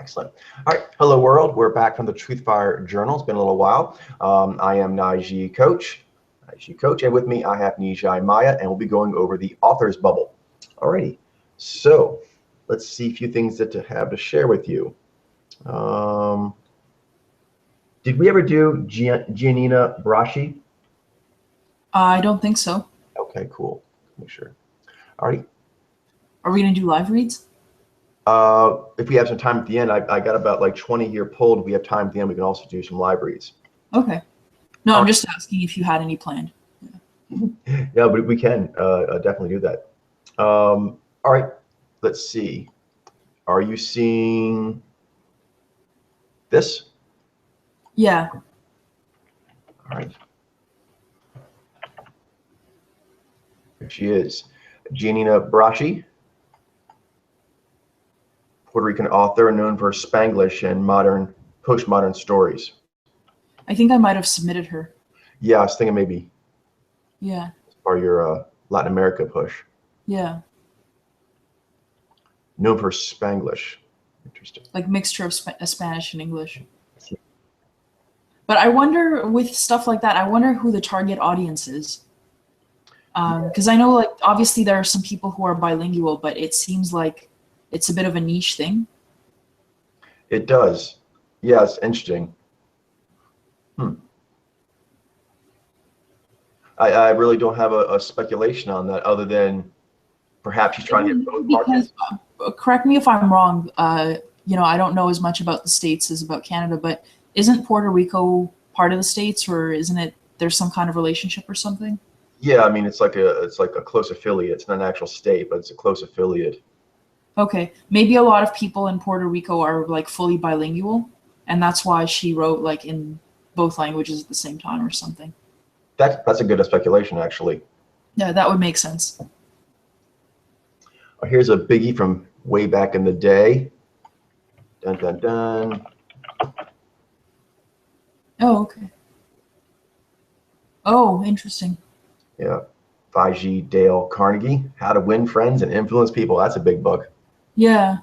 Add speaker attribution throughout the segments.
Speaker 1: Excellent. All right. Hello, world. We're back from the Truthfire Journal. It's been a little while. I am Najee Coach, and with me I have Nijai Maya, and we'll be going over the author's bubble. Alrighty. So let's see a few things that to have to share with you. Did we ever do Giannina Braschi?
Speaker 2: I don't think so.
Speaker 1: Okay, cool. Make sure. Alrighty.
Speaker 2: Are we going to do live reads?
Speaker 1: If we have some time at the end, I got about like 20 here pulled. If we have time at the end, we can also do some live reads.
Speaker 2: Okay. No, I'm just asking if you had any planned.
Speaker 1: Yeah, but we can definitely do that. All right, let's see. Are you seeing this?
Speaker 2: Yeah.
Speaker 1: All right. Here she is, Giannina Braschi, Puerto Rican author known for Spanglish and postmodern stories.
Speaker 2: I think I might have submitted her.
Speaker 1: Yeah, I was thinking maybe.
Speaker 2: Yeah.
Speaker 1: As part of your Latin America push.
Speaker 2: Yeah.
Speaker 1: Known for Spanglish. Interesting.
Speaker 2: Like mixture of Spanish and English. But I wonder, with stuff like that, I wonder who the target audience is. Because I know, like, obviously there are some people who are bilingual, but it seems like it's a bit of a niche thing.
Speaker 1: It does. Yeah, it's interesting. I really don't have a speculation on that other than perhaps she's trying to hit both markets.
Speaker 2: Correct me if I'm wrong. I don't know as much about the States as about Canada, but isn't Puerto Rico part of the States, or isn't it? There's some kind of relationship or something?
Speaker 1: Yeah, I mean it's like a close affiliate. It's not an actual state, but it's a close affiliate.
Speaker 2: Okay, maybe a lot of people in Puerto Rico are like fully bilingual, and that's why she wrote like in both languages at the same time or something.
Speaker 1: That's a good speculation, actually.
Speaker 2: Yeah, that would make sense.
Speaker 1: Here's a biggie from way back in the day. Dun dun dun.
Speaker 2: Oh, okay. Oh, interesting.
Speaker 1: Yeah, 5G Dale Carnegie, How to Win Friends and Influence People. That's a big book.
Speaker 2: Yeah.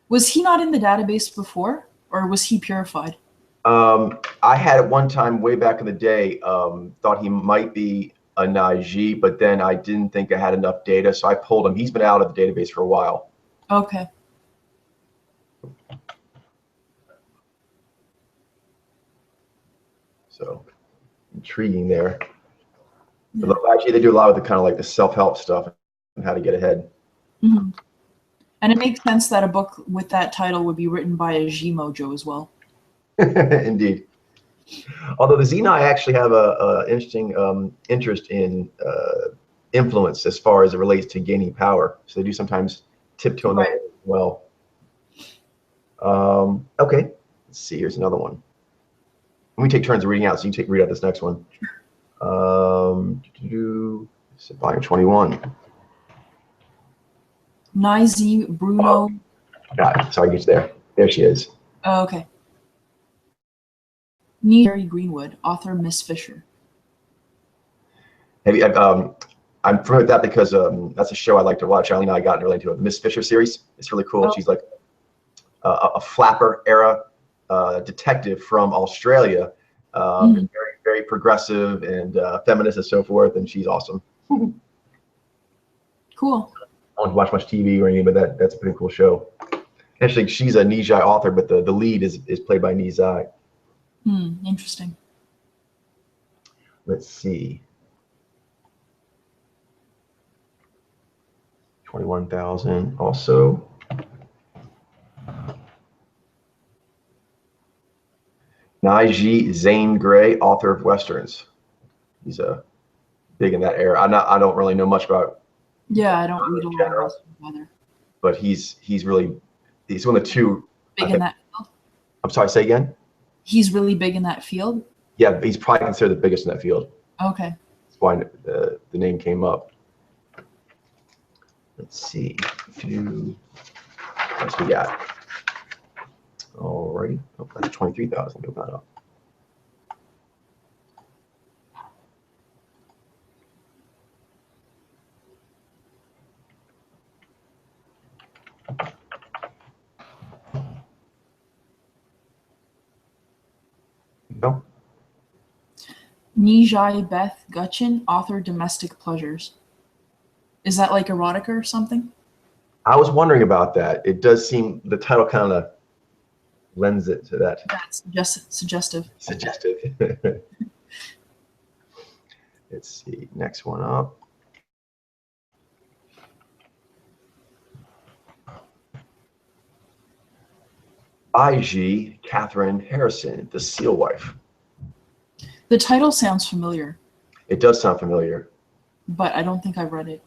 Speaker 2: Was he not in the database before, or was he purified?
Speaker 1: I had at one time way back in the day thought he might be a Najee, but then I didn't think I had enough data, so I pulled him. He's been out of the database for a while.
Speaker 2: Okay.
Speaker 1: So intriguing there. Yeah. Actually, they do a lot of the kind of like the self-help stuff and how to get ahead.
Speaker 2: Mm-hmm. And it makes sense that a book with that title would be written by a Gmojo as well.
Speaker 1: Indeed. Although the Xeni actually have a interesting interest in influence as far as it relates to gaining power. So they do sometimes tiptoe that as well. Okay, let's see. Here's another one. Let me take turns reading out, so you can read out this next one. Volume 21.
Speaker 2: Nizi Bruno.
Speaker 1: Got it. Sorry, get there. There she is.
Speaker 2: Oh, okay. Mary Greenwood, author Miss Fisher.
Speaker 1: Have you, I'm familiar with that because that's a show I like to watch. Eileen and I got really into a Miss Fisher series. It's really cool. Oh. She's like a flapper era detective from Australia, very, very progressive and feminist and so forth, and she's awesome.
Speaker 2: Cool.
Speaker 1: I don't watch much TV or anything, but that's a pretty cool show. Actually, she's a Nijai author, but the lead is played by Nijai.
Speaker 2: Interesting.
Speaker 1: Let's see. 21,000 also. Najee Zane Grey, author of Westerns. He's big in that era. I don't really know much about.
Speaker 2: Yeah, I don't read a lot of Westerns either.
Speaker 1: But he's one of the two.
Speaker 2: Big in that field?
Speaker 1: I'm sorry, say again?
Speaker 2: He's really big in that field?
Speaker 1: Yeah, he's probably considered the biggest in that field.
Speaker 2: Okay.
Speaker 1: That's why the name came up. Let's see. What else we got? Alrighty. Oh, that's 23,000. Open that up.
Speaker 2: Nijai Beth Gutchin, author, Domestic Pleasures. Is that like erotica or something?
Speaker 1: I was wondering about that. It does seem the title kind of lends it to that.
Speaker 2: That's just suggestive.
Speaker 1: Suggestive. Let's see, next one up. I.G. Catherine Harrison, The Seal Wife.
Speaker 2: The title sounds familiar,
Speaker 1: It does sound familiar.
Speaker 2: but I don't think I've read it.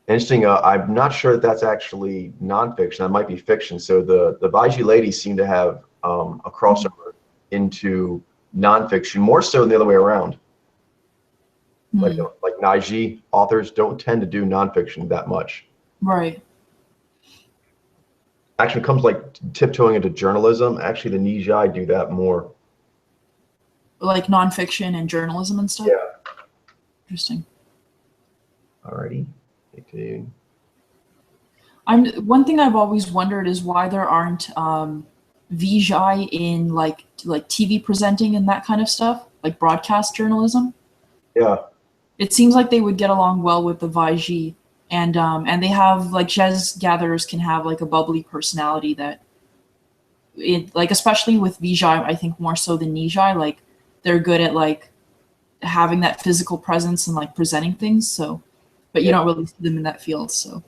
Speaker 1: Interesting. I'm not sure that that's actually nonfiction. That might be fiction. So the Baiji ladies seem to have a crossover into nonfiction, more so than the other way around. Like Naiji authors don't tend to do nonfiction that much.
Speaker 2: Right.
Speaker 1: Actually, it comes like tiptoeing into journalism. Actually, the Nijai do that more.
Speaker 2: Like nonfiction and journalism and stuff?
Speaker 1: Yeah.
Speaker 2: Interesting.
Speaker 1: Alrighty.
Speaker 2: One thing I've always wondered is why there aren't Vijay in like TV presenting and that kind of stuff, like broadcast journalism.
Speaker 1: Yeah.
Speaker 2: It seems like they would get along well with the Vaiji, and they have like jazz gatherers can have like a bubbly personality that it like especially with Vijay, I think more so than Nijai, like they're good at like having that physical presence and like presenting things. So, but you don't really see them in that field. So.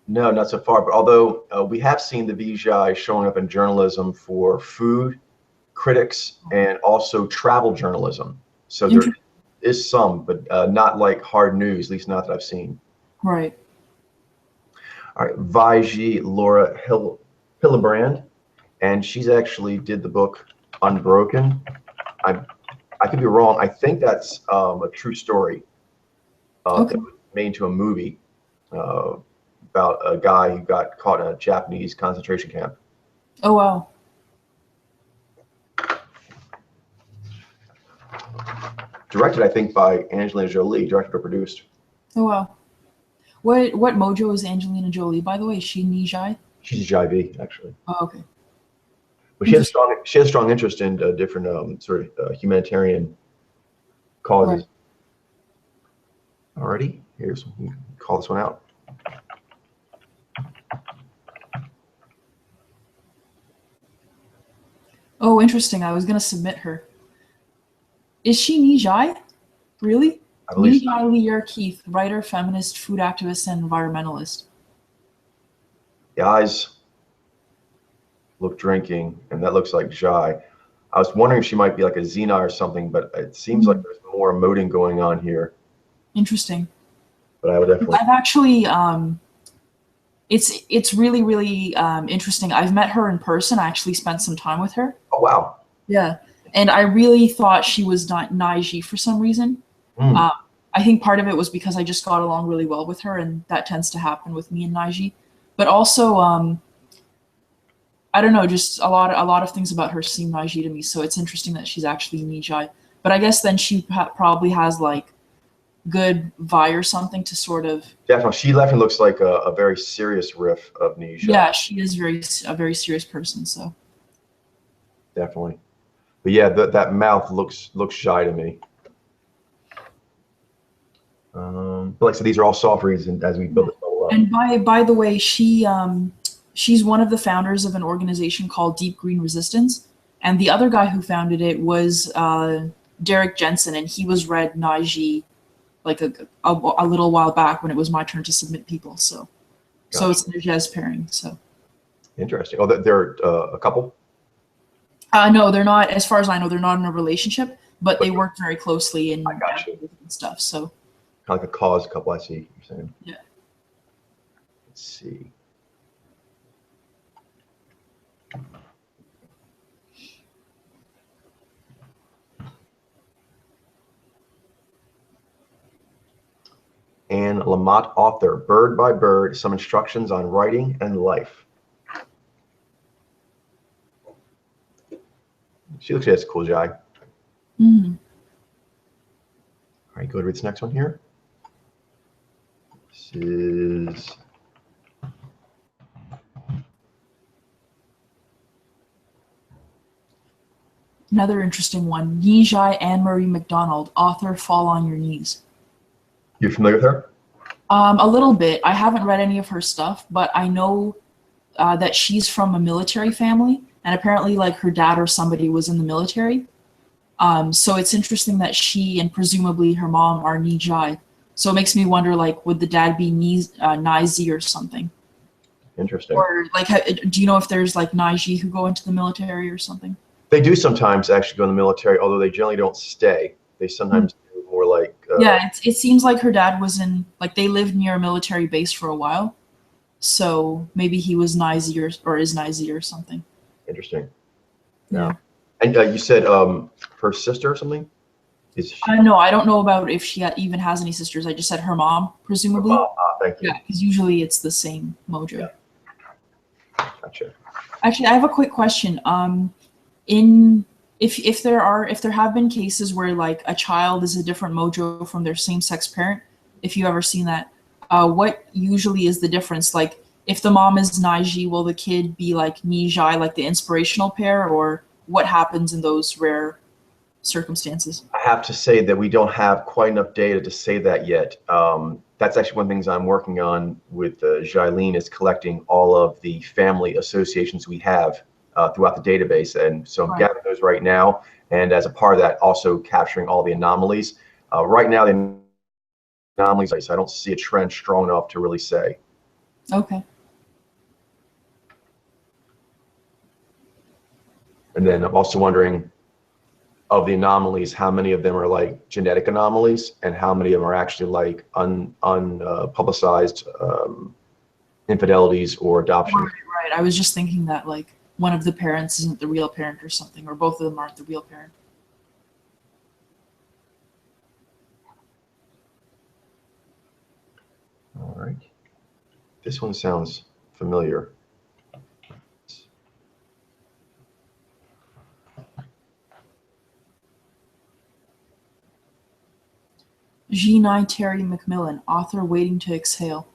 Speaker 1: No, not so far. But although we have seen the Vijay showing up in journalism for food critics and also travel journalism. So there is some, but not like hard news, at least not that I've seen.
Speaker 2: Right.
Speaker 1: All right, Vaiji Laura Hillebrand, and she's actually did the book Unbroken. I could be wrong. I think that's a true story. That was made into a movie about a guy who got caught in a Japanese concentration camp.
Speaker 2: Oh wow.
Speaker 1: Directed, I think, by Angelina Jolie. Directed or produced.
Speaker 2: Oh wow. What mojo is Angelina Jolie, by the way? Is she Nijai?
Speaker 1: She's a JIV, actually.
Speaker 2: Oh, okay.
Speaker 1: But she has a strong interest in different sort of humanitarian causes. Right. Alrighty, here's call this one out.
Speaker 2: Oh, interesting. I was gonna submit her. Is she Nijai? Really?
Speaker 1: I believe
Speaker 2: Nijai Lear Keith, writer, feminist, food activist, and environmentalist.
Speaker 1: The eyes look drinking, and that looks like Jai. I was wondering if she might be like a Xena or something, but it seems like there's more emoting going on here.
Speaker 2: Interesting.
Speaker 1: But I would definitely.
Speaker 2: I've actually, it's really, really interesting. I've met her in person. I actually spent some time with her.
Speaker 1: Oh, wow.
Speaker 2: Yeah. And I really thought she was not Naiji for some reason. I think part of it was because I just got along really well with her, and that tends to happen with me and Naiji. But also, I don't know, just a lot of things about her seem Naiji to me. So it's interesting that she's actually Nijai. But I guess then she probably has like good Vi or something to sort of.
Speaker 1: Definitely, she definitely looks like a very serious riff of Nijai.
Speaker 2: Yeah, she is a very serious person. So.
Speaker 1: Definitely. But yeah, that mouth looks shy to me. But like I said, these are all soft reads, and as we build this bubble up.
Speaker 2: And by the way, she's one of the founders of an organization called Deep Green Resistance, and the other guy who founded it was Derek Jensen, and he was read Naiji like a little while back when it was my turn to submit people. So, gotcha. So it's their jazz pairing. So. Interesting.
Speaker 1: Oh, they're a couple.
Speaker 2: No, they're not. As far as I know, they're not in a relationship, but they work very closely and stuff. So.
Speaker 1: Kind of like a cause couple, I see you're saying.
Speaker 2: Yeah.
Speaker 1: Let's see. Anne Lamott, author, Bird by Bird, Some Instructions on Writing and Life. She looks like she has a cool Jai.
Speaker 2: Mm-hmm.
Speaker 1: All right, go to read this next one here. This is
Speaker 2: Another interesting one. Nijai Anne-Marie MacDonald, author Fall on Your Knees.
Speaker 1: You're familiar with her?
Speaker 2: A little bit. I haven't read any of her stuff, but I know that she's from a military family, and apparently like her dad or somebody was in the military. So it's interesting that she and presumably her mom are Nijai. So it makes me wonder, like, would the dad be Nizi or something?
Speaker 1: Interesting.
Speaker 2: Or like, do you know if there's like Naiji who go into the military or something?
Speaker 1: They do sometimes actually go in the military, although they generally don't stay. They sometimes do more like.
Speaker 2: Yeah, it seems like her dad was in, like, they lived near a military base for a while. So maybe he was Nizi or is Nizi or something.
Speaker 1: Interesting.
Speaker 2: Yeah.
Speaker 1: And you said her sister or something? Is she?
Speaker 2: No, I don't know about if she even has any sisters. I just said her mom, presumably.
Speaker 1: Thank you.
Speaker 2: Yeah, because usually it's the same mojo.
Speaker 1: Yeah. Gotcha.
Speaker 2: Actually, I have a quick question. If there have been cases where like a child is a different mojo from their same-sex parent, if you ever seen that, what usually is the difference? Like, if the mom is Naiji, will the kid be like Nijai, like the inspirational pair, or what happens in those rare circumstances?
Speaker 1: I have to say that we don't have quite enough data to say that yet. That's actually one of the things I'm working on with Jailene, is collecting all of the family associations we have throughout the database. And so I'm gathering those right now. And as a part of that, also capturing all the anomalies. Right now, the anomalies, I don't see a trend strong enough to really say.
Speaker 2: Okay.
Speaker 1: And then I'm also wondering, of the anomalies, how many of them are like genetic anomalies and how many of them are actually like unpublicized infidelities or adoption.
Speaker 2: Right. I was just thinking that like one of the parents isn't the real parent or something, or both of them aren't the real parent.
Speaker 1: All right. This one sounds familiar.
Speaker 2: Jeannie Terry McMillan, author Waiting to Exhale.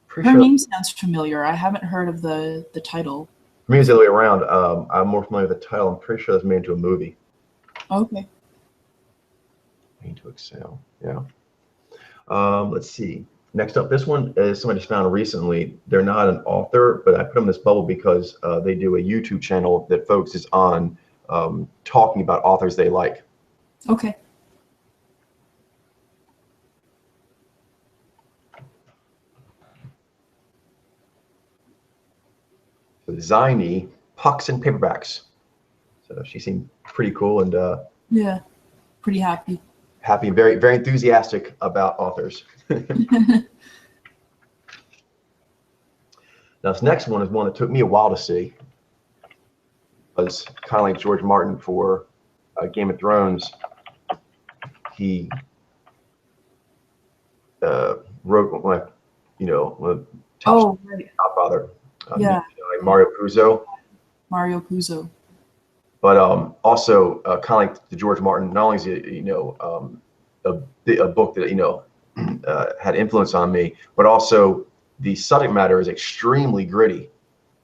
Speaker 1: Pretty
Speaker 2: Her
Speaker 1: sure,
Speaker 2: name sounds familiar. I haven't heard of the title.
Speaker 1: for me, it's the other way around. I'm more familiar with the title. I'm pretty sure that's made into a movie.
Speaker 2: Okay.
Speaker 1: Waiting to Exhale. Yeah. Let's see. Next up, this one is somebody just found recently. They're not an author, but I put them in this bubble because they do a YouTube channel that focuses on talking about authors they like.
Speaker 2: Okay.
Speaker 1: Ziny Pucks and Paperbacks. So she seemed pretty cool and
Speaker 2: Yeah. Pretty happy.
Speaker 1: happy and very, very enthusiastic about authors. Now, this next one is one that took me a while to see. It was kind of like George Martin for Game of Thrones. He wrote one of the top
Speaker 2: Right.
Speaker 1: Godfather,
Speaker 2: Yeah.
Speaker 1: like Mario Puzo.
Speaker 2: Mario Puzo.
Speaker 1: But also kind of like the George Martin. Not only is it a book that had influence on me, but also the subject matter is extremely gritty.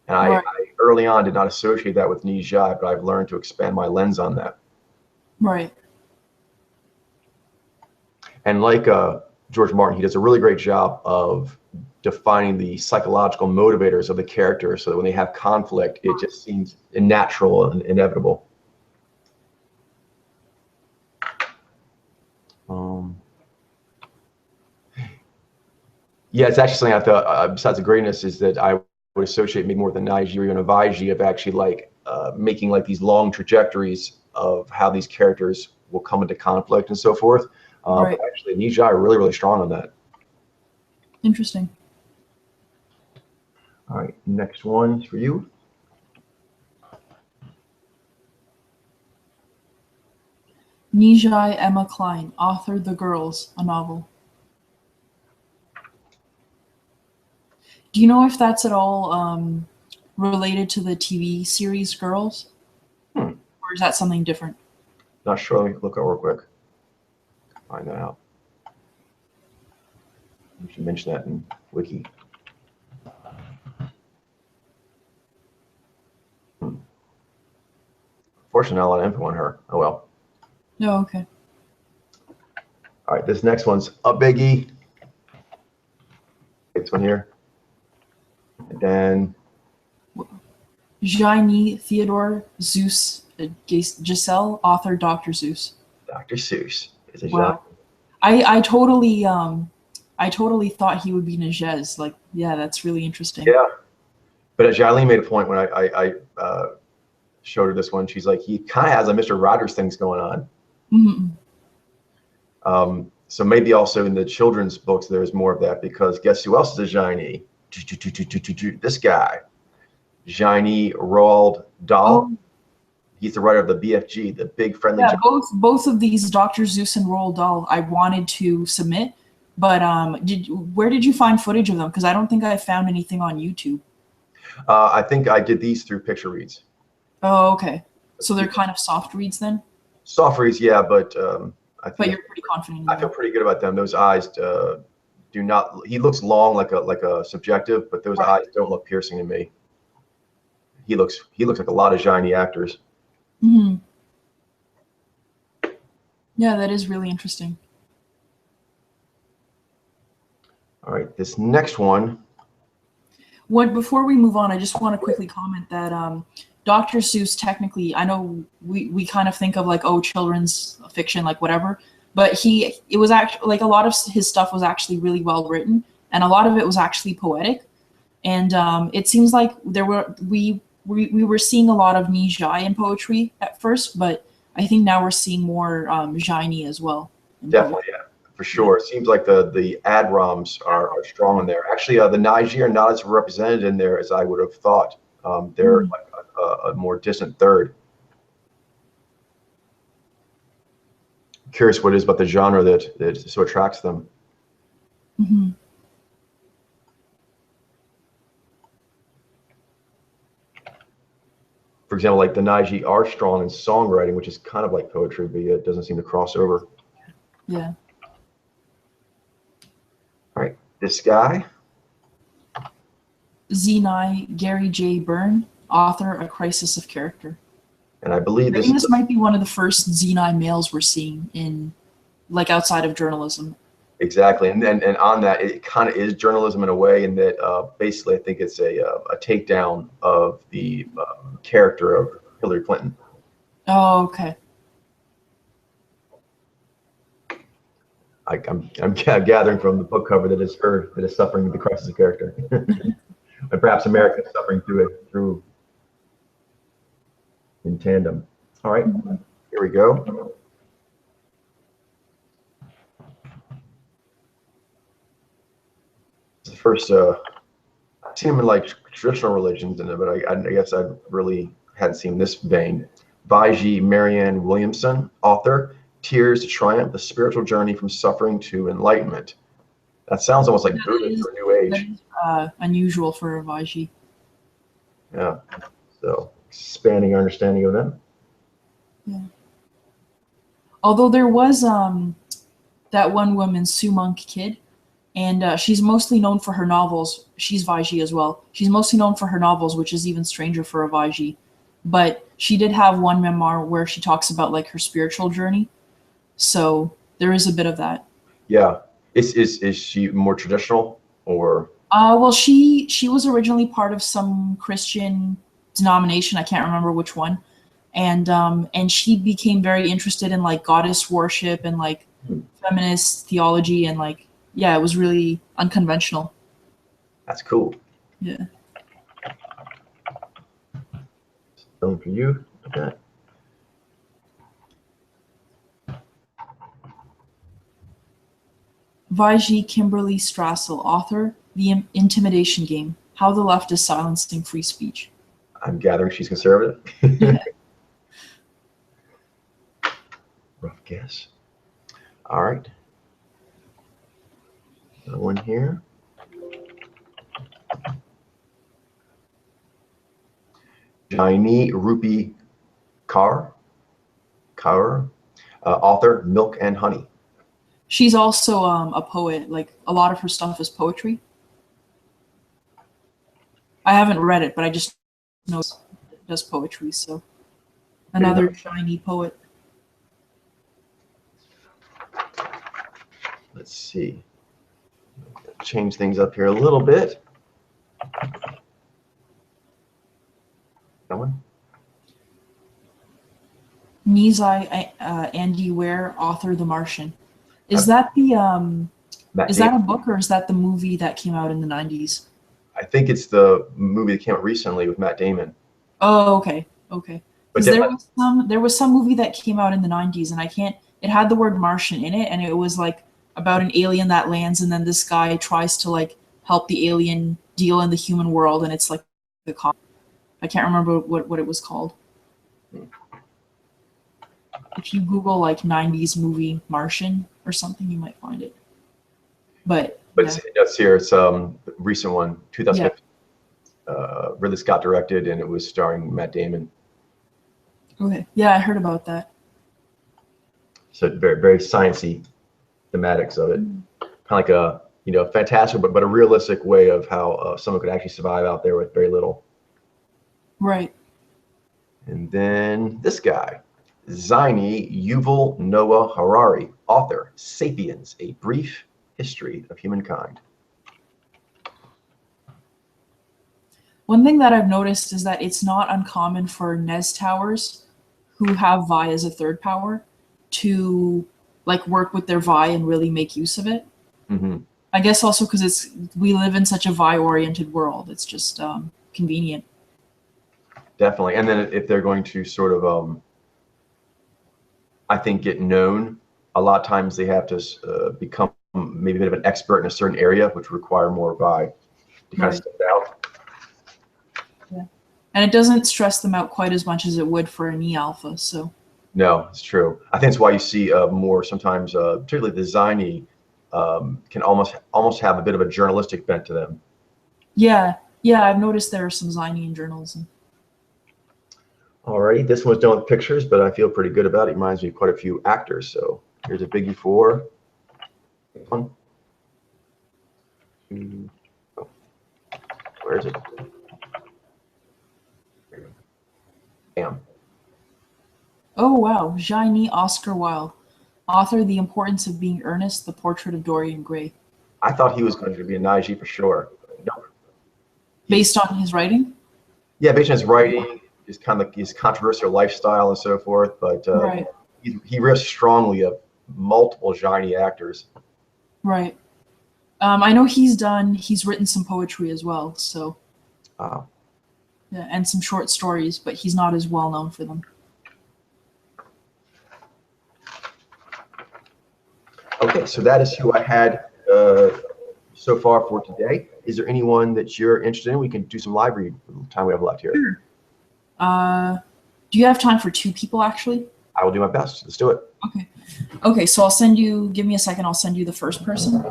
Speaker 1: And I early on did not associate that with Nijai, but I've learned to expand my lens on that.
Speaker 2: Right.
Speaker 1: And like George Martin, he does a really great job of defining the psychological motivators of the character so that when they have conflict, it just seems natural and inevitable. Yeah, it's actually something I thought, besides the greatness, is that I would associate maybe more with the Nigerian and Avaiji of actually like making like these long trajectories of how these characters will come into conflict and so forth. But actually, Nijai are really, really strong on that.
Speaker 2: Interesting.
Speaker 1: All right, next one is for you.
Speaker 2: Nijai Emma Klein, author The Girls, a novel. Do you know if that's at all related to the TV series Girls? Or is that something different?
Speaker 1: Not sure. Let me look up real quick. Find that out. You should mention that in Wiki. Fortunately, not a lot of info on her. Oh well.
Speaker 2: No, okay.
Speaker 1: All right, this next one's a biggie. This one here. And then
Speaker 2: Jaini Theodore Zeus Giselle, author Dr. Seuss.
Speaker 1: Dr. Seuss is a
Speaker 2: Wow. I totally thought he would be Nigez. Like, yeah, that's really interesting.
Speaker 1: Yeah. But Jailene made a point when I showed her this one. She's like, he kind of has a Mr. Rogers things going on.
Speaker 2: Mm-hmm.
Speaker 1: So maybe also in the children's books, there's more of that because guess who else is a Jaini? This guy, Jaini Roald Dahl.
Speaker 2: Oh,
Speaker 1: He's the writer of the BFG, the Big Friendly
Speaker 2: yeah,
Speaker 1: Giant.
Speaker 2: both of these Dr. Seuss and Roald Dahl I wanted to submit, but where did you find footage of them? Because I don't think I found anything on YouTube.
Speaker 1: I think I did these through Picture Reads.
Speaker 2: Oh, okay. So they're kind of soft reads then?
Speaker 1: Soft reads, yeah, but I
Speaker 2: But
Speaker 1: think
Speaker 2: you're pretty confident in
Speaker 1: I feel
Speaker 2: that.
Speaker 1: pretty good about them. Those eyes do not. He looks long like a subjective, but those
Speaker 2: Right.
Speaker 1: eyes don't look piercing to me. He looks like a lot of shiny actors.
Speaker 2: Mm-hmm. Yeah, that is really interesting.
Speaker 1: All right, this next one.
Speaker 2: Before we move on, I just want to quickly comment that Dr. Seuss technically, I know we kind of think of like, oh, children's fiction, like whatever, but it was actually like a lot of his stuff was actually really well written, and a lot of it was actually poetic, and it seems like we were seeing a lot of Nijai in poetry at first, but I think now we're seeing more Jaini as well.
Speaker 1: Definitely, yeah, for sure. It seems like the ad-roms are strong in there. Actually, the Niger are not as represented in there as I would have thought. They're like a more distant third. Curious what it is about the genre that so attracts them.
Speaker 2: Mm-hmm.
Speaker 1: For example, like the Naiji are strong in songwriting, which is kind of like poetry, but it doesn't seem to cross over.
Speaker 2: Yeah.
Speaker 1: All right, this guy.
Speaker 2: Zenai Gary J. Byrne, author, A Crisis of Character.
Speaker 1: And I believe
Speaker 2: I think this might be one of the first Zenai males we're seeing in, like, outside of journalism.
Speaker 1: Exactly, and on that, it kind of is journalism in a way, in that basically I think it's a takedown of the character of Hillary Clinton.
Speaker 2: Oh, okay.
Speaker 1: I'm gathering from the book cover that is her that is suffering the crisis of character, and perhaps America is suffering through in tandem. All right, here we go. This is the first I've seen them in like traditional religions, but I guess I really hadn't seen this vein. Vaiji Marianne Williamson, author, Tears to Triumph: The Spiritual Journey from Suffering to Enlightenment. That sounds almost like Buddha for a new age.
Speaker 2: That is unusual for Vaiji.
Speaker 1: Yeah, so expanding our understanding of them.
Speaker 2: Yeah. Although there was that one woman, Sue Monk Kidd, and she's mostly known for her novels. She's Vaiji as well. She's mostly known for her novels, which is even stranger for a Vaiji. But she did have one memoir where she talks about like her spiritual journey. So there is a bit of that.
Speaker 1: Yeah, is she more traditional or?
Speaker 2: Well, she was originally part of some Christian denomination. I can't remember which one, and she became very interested in like goddess worship and like feminist theology, and like, yeah, it was really unconventional.
Speaker 1: That's cool.
Speaker 2: Yeah.
Speaker 1: Something for you. Okay.
Speaker 2: Vaiji Kimberly Strassel, author, The Intimidation Game: How the Left is Silencing Free Speech.
Speaker 1: I'm gathering she's conservative.
Speaker 2: Yeah.
Speaker 1: Rough guess. All right. Another one here. Jaini Rupi Kaur, author, Milk and Honey.
Speaker 2: She's also a poet. Like, a lot of her stuff is poetry. I haven't read it, but I just know it does poetry. So Another shiny poet.
Speaker 1: Let's see. Change things up here a little bit. That one?
Speaker 2: Nizai Andy Ware, author The Martian. Is that the
Speaker 1: Matt
Speaker 2: is
Speaker 1: Damon.
Speaker 2: that a book or is that the movie that came out in the 90s?
Speaker 1: I think it's the movie that came out recently with Matt Damon.
Speaker 2: Oh, okay. Okay.
Speaker 1: But
Speaker 2: Because there was some movie that came out in the 90s and it had the word Martian in it, and it was like about an alien that lands and then this guy tries to like help the alien deal in the human world, and it's like the cop. I can't remember what it was called. If you Google like 90s movie Martian or something, you might find it. But yeah.
Speaker 1: It's here. It's a recent one, 2015. Ridley Scott directed, and it was starring Matt Damon.
Speaker 2: Okay. Yeah, I heard about that.
Speaker 1: So very, very sciencey thematics of it. Kind of like a, fantastic, but a realistic way of how someone could actually survive out there with very little.
Speaker 2: Right.
Speaker 1: And then this guy, Zaini Yuval Noah Harari, author, Sapiens, A Brief History of Humankind.
Speaker 2: One thing that I've noticed is that it's not uncommon for NES towers who have Vi as a third power to like work with their Vi and really make use of it.
Speaker 1: Mm-hmm.
Speaker 2: I guess also because we live in such a Vi-oriented world. It's just convenient.
Speaker 1: Definitely. And then if they're going to sort of, I think, get known, a lot of times they have to become maybe a bit of an expert in a certain area, which require more Vi to kind of stand out.
Speaker 2: Yeah. And it doesn't stress them out quite as much as it would for an E-Alpha. So.
Speaker 1: No, it's true. I think it's why you see more sometimes, particularly the Zaini, can almost have a bit of a journalistic bent to them.
Speaker 2: Yeah, I've noticed there are some Zaini in journalism.
Speaker 1: Alrighty, this one's done with pictures, but I feel pretty good about it. It reminds me of quite a few actors. So here's a biggie for one. Oh, where is it? Bam.
Speaker 2: Oh wow, Jaini Oscar Wilde, author The Importance of Being Earnest, The Portrait of Dorian Gray.
Speaker 1: I thought he was going to be a Naiji for sure. No.
Speaker 2: Based on his writing?
Speaker 1: Yeah, based on his writing, his controversial lifestyle and so forth. But
Speaker 2: right.
Speaker 1: he riffs strongly of multiple Jaini actors.
Speaker 2: Right. I know he's written some poetry as well. So.
Speaker 1: Wow.
Speaker 2: Yeah, and some short stories, but he's not as well known for them.
Speaker 1: Okay, so that is who I had so far for today. Is there anyone that you're interested in? We can do some live read for the time we have left here.
Speaker 2: Sure. Do you have time for 2 people, actually?
Speaker 1: I will do my best. Let's do it.
Speaker 2: Okay. Okay, so give me a second, I'll send you the first person.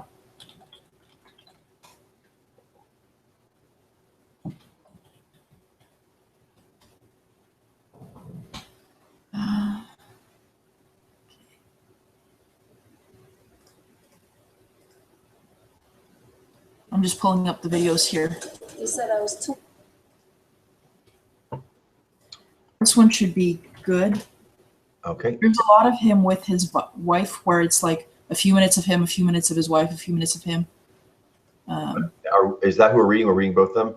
Speaker 2: I'm just pulling up the videos here.
Speaker 3: He said I was too.
Speaker 2: This one should be good.
Speaker 1: Okay.
Speaker 2: There's a lot of him with his wife where it's like a few minutes of him, a few minutes of his wife, a few minutes of him.
Speaker 1: Is that who we're reading? We're reading both of them?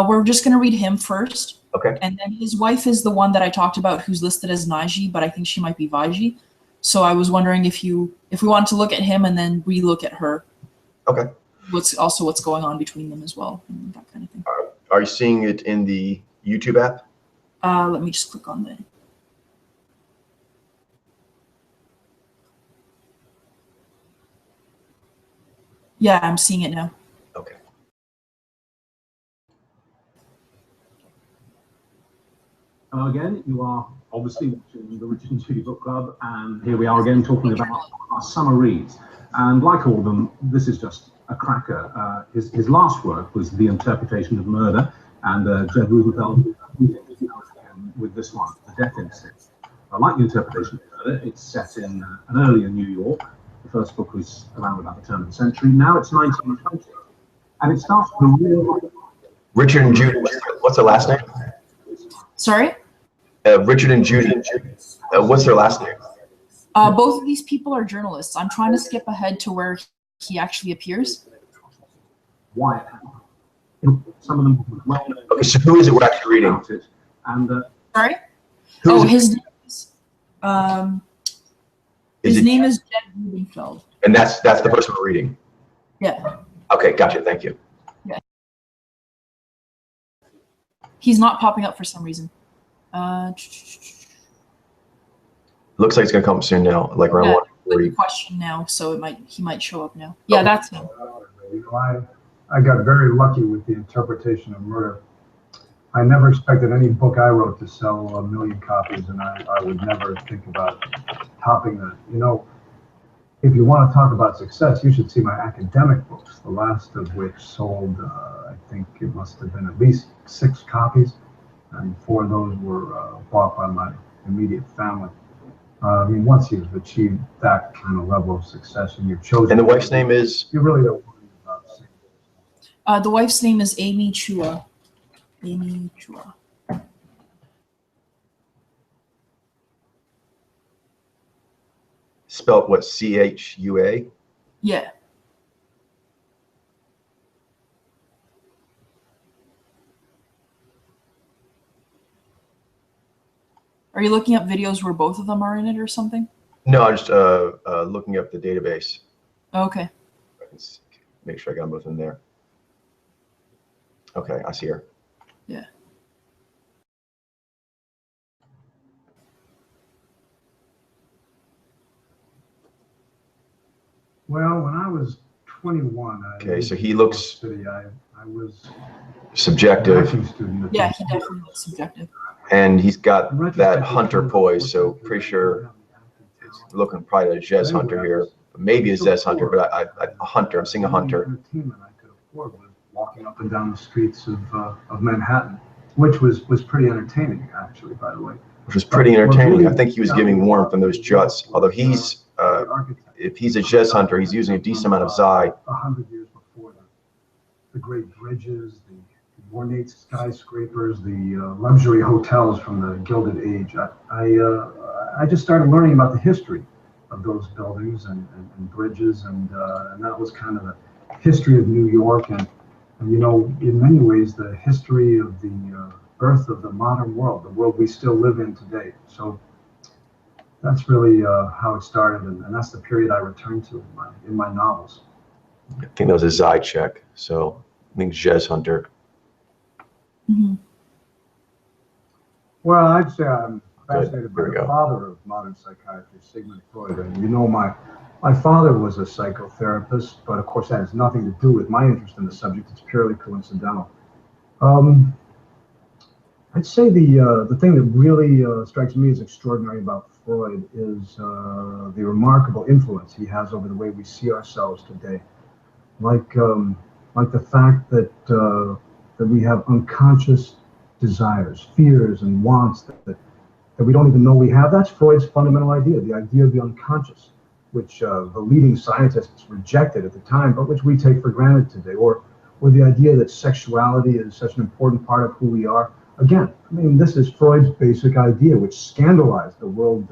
Speaker 2: We're just going to read him first.
Speaker 1: Okay.
Speaker 2: And then his wife is the one that I talked about who's listed as Naiji, but I think she might be Vaiji. So I was wondering if we wanted to look at him and then relook at her.
Speaker 1: Okay.
Speaker 2: What's going on between them as well, and that kind of thing.
Speaker 1: Are you seeing it in the YouTube app?
Speaker 2: Let me just click on the. Yeah, I'm seeing it now.
Speaker 1: Okay.
Speaker 4: Again, you are obviously watching the Richard and Judy Book Club, and here we are again talking about our summer reads. And like all of them, this is just a cracker. His last work was The Interpretation of Murder, and Jed Rubenfeld with this one, The Death Instinct. I like The Interpretation of Murder. It's set in an earlier New York. The first book was around about the turn of the century. Now it's 1920, and it starts with a real.
Speaker 1: Richard and Judy. What's the last name?
Speaker 2: Sorry?
Speaker 1: Richard and Judy. What's their last name?
Speaker 2: Both of these people are journalists. I'm trying to skip ahead to where he actually appears.
Speaker 4: Wyatt. Some of them were well known.
Speaker 1: Okay, so who is it we're actually reading?
Speaker 4: And
Speaker 2: Sorry?
Speaker 1: Who's
Speaker 2: Oh,
Speaker 1: it?
Speaker 2: his name is,
Speaker 1: Is
Speaker 2: his
Speaker 1: it-
Speaker 2: name is Jed Rubenfeld.
Speaker 1: And that's the person we're reading.
Speaker 2: Yeah.
Speaker 1: Okay, gotcha. Thank you.
Speaker 2: He's not popping up for some reason.
Speaker 1: Looks like it's gonna come up soon now, like around
Speaker 2: Yeah,
Speaker 1: 1:40.
Speaker 2: good question now, so he might show up now. Yeah, that's him.
Speaker 3: You know, I got very lucky with the interpretation of murder. I never expected any book I wrote to sell 1 million copies, and I would never think about topping that. You know, if you want to talk about success, you should see my academic books, the last of which sold, I think it must have been at least 6 copies, and 4 of those were bought by my immediate family. I mean, once you've achieved that kind of level of success and you're chosen,
Speaker 1: And the wife's name is?
Speaker 3: you really don't worry about singles.
Speaker 2: The wife's name is Amy Chua. Amy Chua.
Speaker 1: Spelled what? CHUA?
Speaker 2: Yeah. Are you looking up videos where both of them are in it or something?
Speaker 1: No, I'm just looking up the database.
Speaker 2: Okay.
Speaker 1: Let's make sure I got them both in there. Okay, I see her.
Speaker 2: Yeah.
Speaker 3: Well, when I was 21,
Speaker 1: Okay, so he looks
Speaker 3: City, I was an
Speaker 1: subjective,
Speaker 3: acting student. at
Speaker 2: Yeah,
Speaker 3: the
Speaker 2: he definitely looks subjective.
Speaker 1: and he's got
Speaker 3: In
Speaker 1: that
Speaker 3: retrospect,
Speaker 1: hunter
Speaker 3: it was
Speaker 1: poise, so
Speaker 3: fortunate
Speaker 1: pretty
Speaker 3: that I
Speaker 1: sure
Speaker 3: didn't have the acting
Speaker 1: it's
Speaker 3: talent.
Speaker 1: looking probably a Jez Hunter here. Maybe a Zez Hunter, but a hunter. I'm seeing a
Speaker 3: The only
Speaker 1: hunter.
Speaker 3: entertainment I could afford was walking up and down the streets of Manhattan, which was pretty entertaining, actually, by the way.
Speaker 1: Which was pretty entertaining. I think he was giving warmth on those juts, although he's, if he's a Jez Hunter, he's using a decent amount of Zai.
Speaker 3: 100 years before the great bridges, the ornate skyscrapers, the luxury hotels from the Gilded Age. I just started learning about the history of those buildings and bridges, and that was kind of the history of New York, and you know, in many ways, the history of the birth of the modern world, the world we still live in today. So that's really how it started, and that's the period I return to in my novels.
Speaker 1: I think that was a Zai check, so I think Jez Hunter.
Speaker 2: Hmm.
Speaker 3: Well, I'd say I'm
Speaker 1: Here
Speaker 3: fascinated by
Speaker 1: we
Speaker 3: the
Speaker 1: go.
Speaker 3: father of modern psychiatry, Sigmund Freud. And you know, my father was a psychotherapist, but of course that has nothing to do with my interest in the subject. It's purely coincidental. I'd say the thing that really strikes me as extraordinary about Freud is the remarkable influence he has over the way we see ourselves today. Like the fact that we have unconscious desires, fears, and wants that we don't even know we have. That's Freud's fundamental idea, the idea of the unconscious, which the leading scientists rejected at the time, but which we take for granted today, or the idea that sexuality is such an important part of who we are. Again, I mean, this is Freud's basic idea, which scandalized the world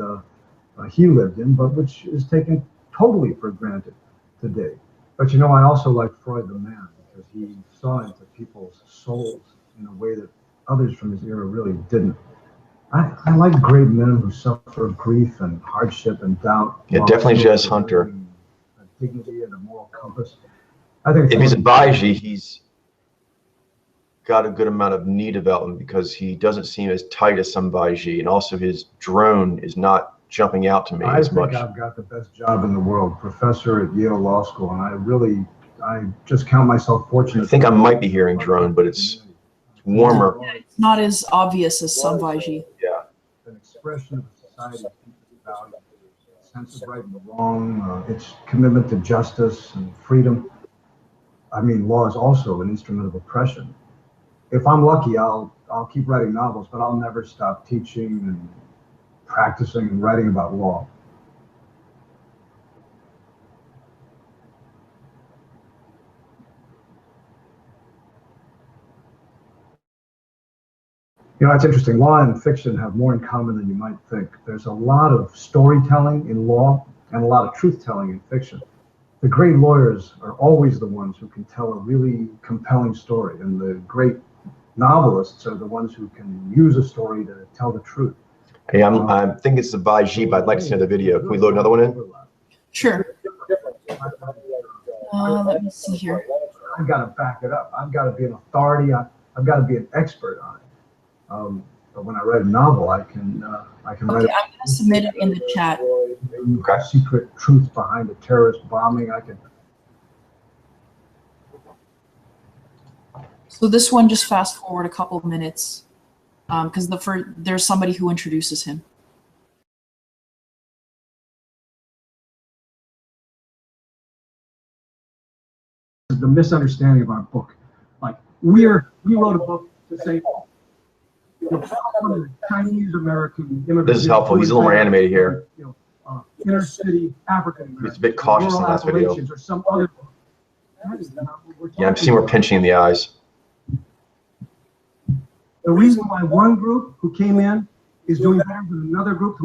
Speaker 3: he lived in, but which is taken totally for granted today. But you know, I also like Freud the man, because he saw into people's souls in a way that others from his era really didn't. I like great men who suffer grief and hardship and doubt.
Speaker 1: Yeah,
Speaker 3: while
Speaker 1: definitely
Speaker 3: still
Speaker 1: Jez Hunter.
Speaker 3: preserving a dignity and a moral compass. I think
Speaker 1: If he's a Baiji, he's got a good amount of knee development because he doesn't seem as tight as some Baiji, and also his drone is not jumping out to me
Speaker 3: I
Speaker 1: as
Speaker 3: think
Speaker 1: much.
Speaker 3: I've got the best job in the world, professor at Yale Law School, and I just count myself fortunate.
Speaker 1: I think I might be hearing drone, but it's warmer.
Speaker 2: It's not as obvious as some Vaiji.
Speaker 1: Yeah.
Speaker 3: An expression of a society of people's values, sense of right and wrong, its commitment to justice and freedom. I mean, law is also an instrument of oppression. If I'm lucky, I'll keep writing novels, but I'll never stop teaching and practicing and writing about law. You know, it's interesting. Law and fiction have more in common than you might think. There's a lot of storytelling in law and a lot of truth-telling in fiction. The great lawyers are always the ones who can tell a really compelling story, and the great novelists are the ones who can use a story to tell the truth.
Speaker 1: Hey, I think it's the Vaiji, but I'd like to see another video. Can we load another one in?
Speaker 2: Sure. Let me see here.
Speaker 3: I've got to back it up. I've got to be an authority. I've got to be an expert on it. But when I write a novel, I can write.
Speaker 2: Okay, I'm gonna submit it in the chat.
Speaker 3: Okay. Secret truth behind a terrorist bombing. I can.
Speaker 2: So this one, just fast forward a couple of minutes, because there's somebody who introduces him.
Speaker 4: The misunderstanding of our book. Like we wrote a book to say Chinese American immigrants.
Speaker 1: This is helpful. He's a little more animated here.
Speaker 4: Inner city African American.
Speaker 1: It's a bit cautious in the last video.
Speaker 4: Or some other book.
Speaker 1: Yeah, I'm seeing we're pinching in the eyes.
Speaker 4: The reason why one group who came in is doing better than another group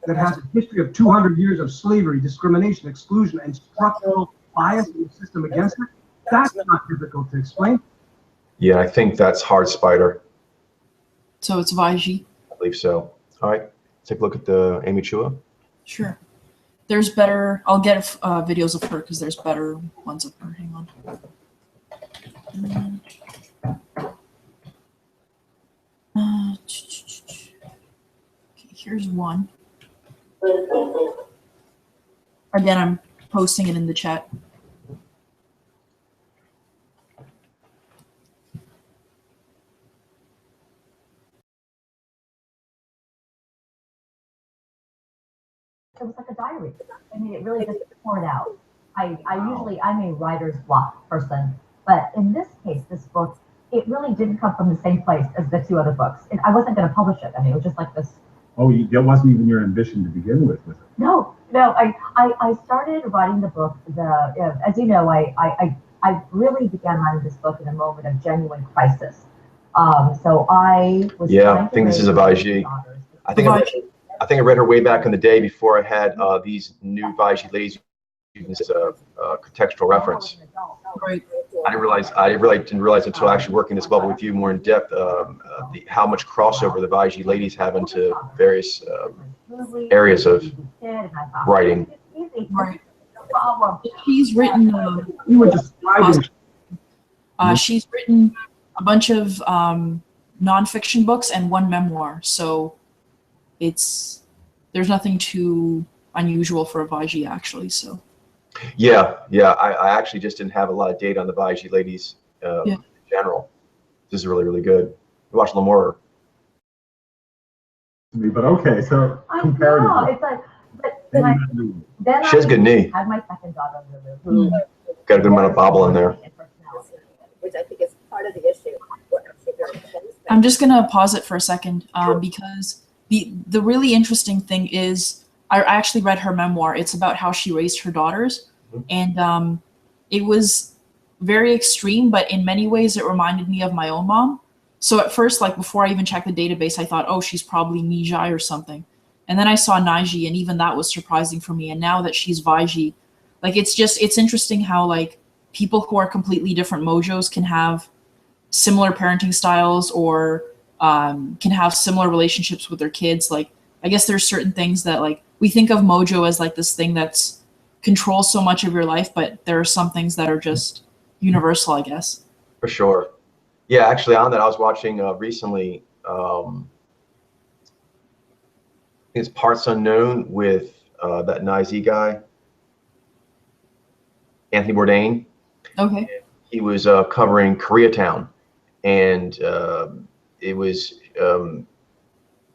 Speaker 4: that has a history of 200 years of slavery, discrimination, exclusion, and structural bias in the system against it, that's not difficult to explain.
Speaker 1: Yeah, I think that's Hard Spider.
Speaker 2: So it's Vaiji.
Speaker 1: I believe so. All right, take a look at the Amy Chua.
Speaker 2: Sure. There's better. I'll get videos of her because there's better ones of her. Hang on. Okay, here's one. Again, I'm posting it in the chat.
Speaker 5: It was like a diary. I mean, it really just poured out. I'm a writer's block person, but in this case, this book, it really didn't come from the same place as the two other books. And I wasn't going to publish it. I mean, it was just like this.
Speaker 4: Oh, that wasn't even your ambition to begin with, was it?
Speaker 5: No. I started writing the book. As you know, I really began writing this book in a moment of genuine crisis. So I was.
Speaker 1: Yeah, I think this is a Vaiji. I think I read her way back in the day before I had these new Vaiji ladies using this contextual reference.
Speaker 2: Right.
Speaker 1: I didn't realize until actually working this bubble with you more in depth how much crossover the Vaiji ladies have into various areas of writing.
Speaker 2: Right. She's written. She's written a bunch of nonfiction books and one memoir. So there's nothing too unusual for a Vaiji actually. So.
Speaker 1: Yeah. I actually just didn't have a lot of data on the Vaiji ladies in general. This is really, really good. We watch a little more.
Speaker 4: But okay, so comparatively.
Speaker 5: I know, it's like, then
Speaker 1: she has a good knee.
Speaker 5: I had my second daughter, Lulu, who
Speaker 1: got a good amount of bobble in there.
Speaker 6: Which I think is part of the issue.
Speaker 2: I'm just gonna pause it for a second because the really interesting thing is I actually read her memoir. It's about how she raised her daughters, and it was very extreme, but in many ways it reminded me of my own mom. So at first, like before I even checked the database, I thought, oh, she's probably Nijai or something. And then I saw Naiji, and even that was surprising for me. And now that she's Vaiji, like it's interesting how like people who are completely different mojos can have similar parenting styles or can have similar relationships with their kids. Like I guess there's certain things that like we think of mojo as like this thing that's controls so much of your life, but there are some things that are just universal, I guess.
Speaker 1: For sure. Yeah, actually on that I was watching recently it's Parts Unknown with that Nizi guy, Anthony Bourdain.
Speaker 2: Okay.
Speaker 1: He was covering Koreatown, and it was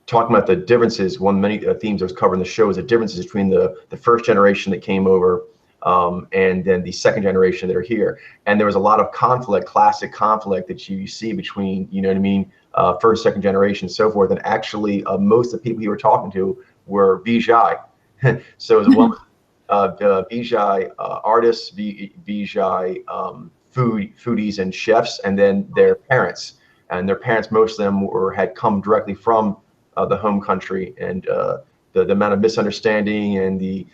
Speaker 1: talking about the differences. One of many themes that was covered in the show is the differences between the first generation that came over and then the second generation that are here. And there was a lot of conflict, classic conflict that you see between, you know what I mean, first, second generation, so forth. And actually, most of the people you were talking to were Vijay. So it was a woman, Vijay artists, Vijay foodies and chefs, and then their parents. and their parents, most of them had come directly from the home country, and the amount of misunderstanding and the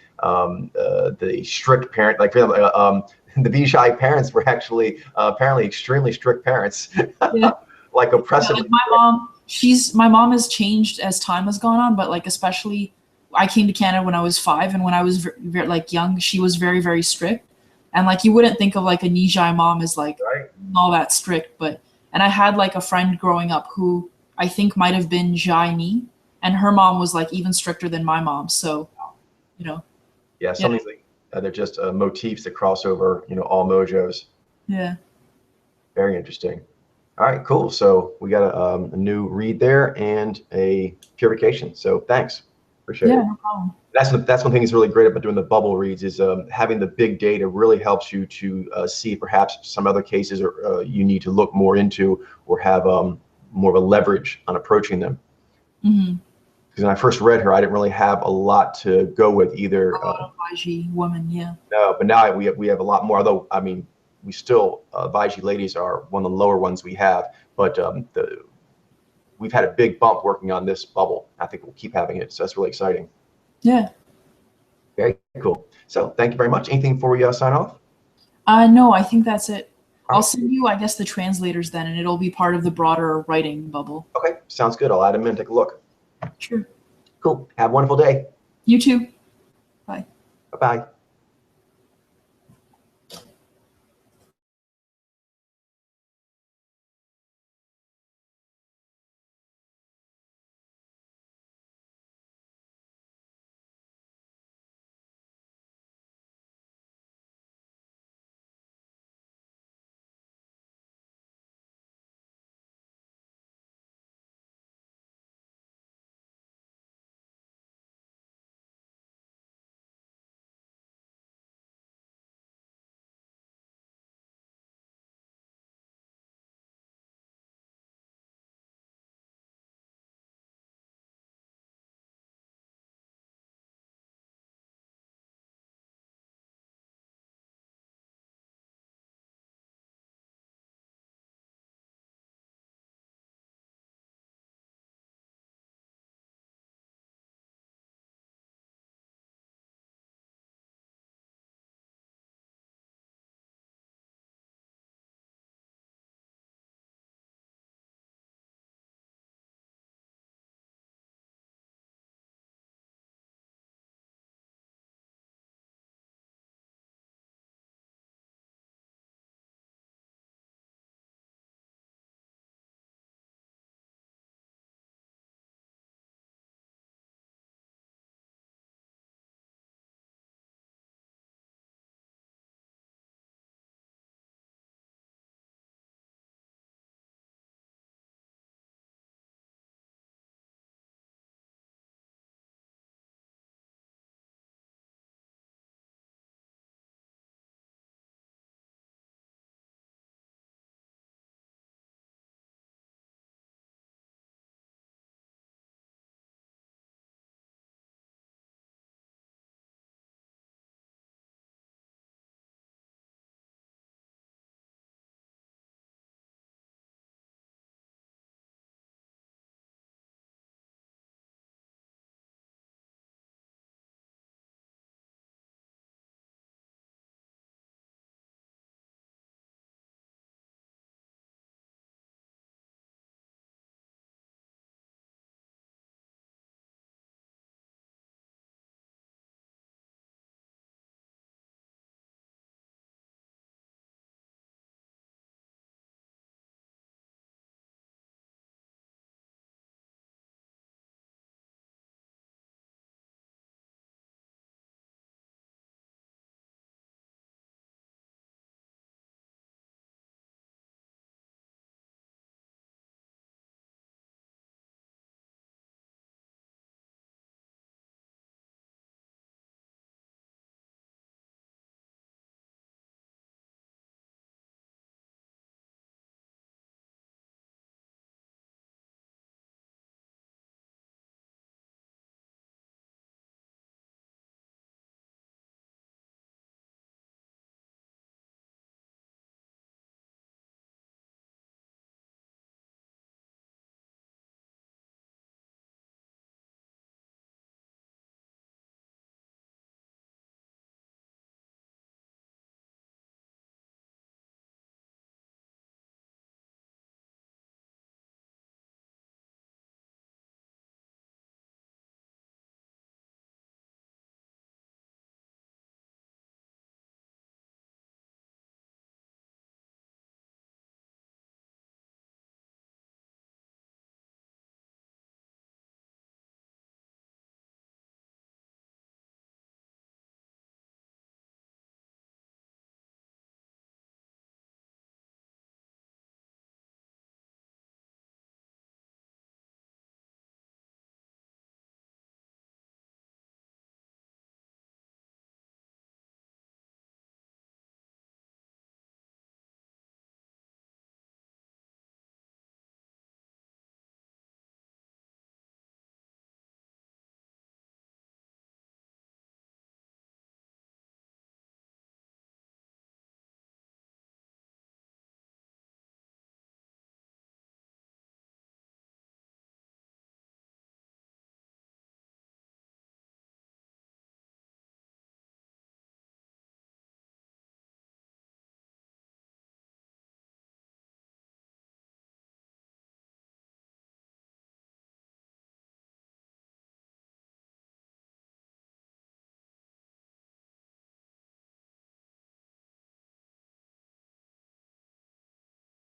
Speaker 1: strict parent, like for example, the Vijay parents were actually apparently extremely strict parents,
Speaker 2: Yeah.
Speaker 1: like oppressive.
Speaker 2: Yeah, like my mom has changed as time has gone on, but like especially I came to Canada when I was 5, and when I was like young, she was very, very strict. And like you wouldn't think of like a Nijai mom as like
Speaker 1: Right.
Speaker 2: all that strict, but and I had like a friend growing up who I think might have been Jai Ni, and her mom was like even stricter than my mom. So, you know,
Speaker 1: Yeah, some of these they're just motifs that cross over, all mojos.
Speaker 2: yeah.
Speaker 1: Very interesting. All right, cool. So we got a new read there and a purification. So thanks, appreciate
Speaker 2: Yeah,
Speaker 1: it.
Speaker 2: no problem.
Speaker 1: That's one thing that's really great about doing the bubble reads is having the big data really helps you to see perhaps some other cases or you need to look more into or have more of a leverage on approaching them.
Speaker 2: Mm-hmm.
Speaker 1: Because when I first read her, I didn't really have a lot to go with either.
Speaker 2: A lot of Baiji women, yeah.
Speaker 1: No, but now we have a lot more. Although I mean, we still Vaiji ladies are one of the lower ones we have, but we've had a big bump working on this bubble. I think we'll keep having it, so that's really exciting.
Speaker 2: Yeah.
Speaker 1: Very cool. So thank you very much. Anything before we sign off?
Speaker 2: No, I think that's it.
Speaker 1: All
Speaker 2: I'll
Speaker 1: right.
Speaker 2: send you, I guess, the translators then, and it'll be part of the broader writing bubble.
Speaker 1: Okay, sounds good. I'll add them in, take a look.
Speaker 2: Sure.
Speaker 1: Cool. Have a wonderful day.
Speaker 2: You too. Bye.
Speaker 1: Bye-bye.